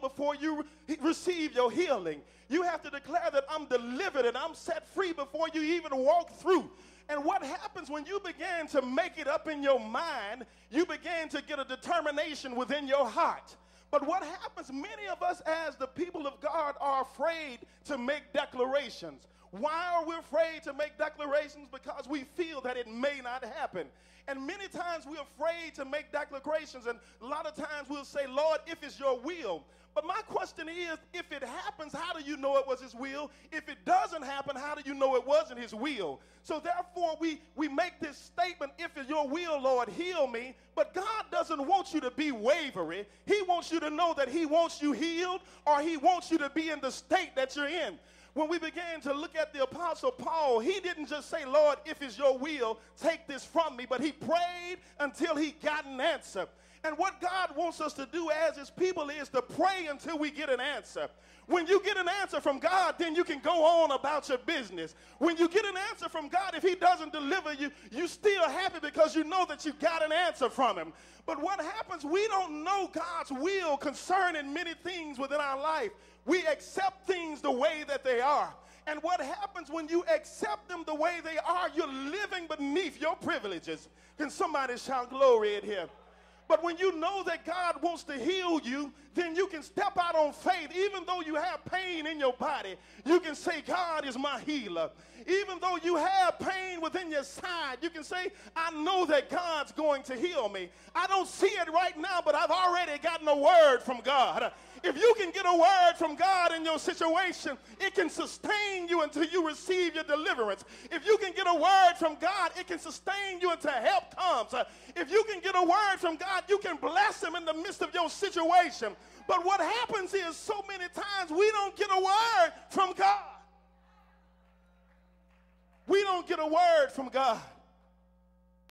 before you receive your healing. You have to declare that I'm delivered and I'm set free before you even walk through. And what happens when you begin to make it up in your mind, you begin to get a determination within your heart. But what happens, many of us as the people of God are afraid to make declarations. Why are we afraid to make declarations? Because we feel that it may not happen. And many times we're afraid to make declarations, and a lot of times we'll say, Lord, if it's your will. But my question is, if it happens, how do you know it was his will? If it doesn't happen, how do you know it wasn't his will? So therefore, we make this statement, if it's your will, Lord, heal me. But God doesn't want you to be wavery. He wants you to know that he wants you healed, or he wants you to be in the state that you're in. When we began to look at the Apostle Paul, he didn't just say, Lord, if it's your will, take this from me. But he prayed until he got an answer. And what God wants us to do as his people is to pray until we get an answer. When you get an answer from God, then you can go on about your business. When you get an answer from God, if he doesn't deliver you, you're still happy because you know that you got an answer from him. But what happens, we don't know God's will concerning many things within our life. We accept things the way that they are. And what happens when you accept them the way they are, you're living beneath your privileges. Can somebody shout glory in here? But when you know that God wants to heal you, then you can step out on faith. Even though you have pain in your body, you can say, God is my healer. Even though you have pain within your side, you can say, I know that God's going to heal me. I don't see it right now, but I've already gotten a word from God. If you can get a word from God in your situation, it can sustain you until you receive your deliverance. If you can get a word from God, it can sustain you until help comes. If you can get a word from God, you can bless him in the midst of your situation. But what happens is so many times we don't get a word from God. We don't get a word from God.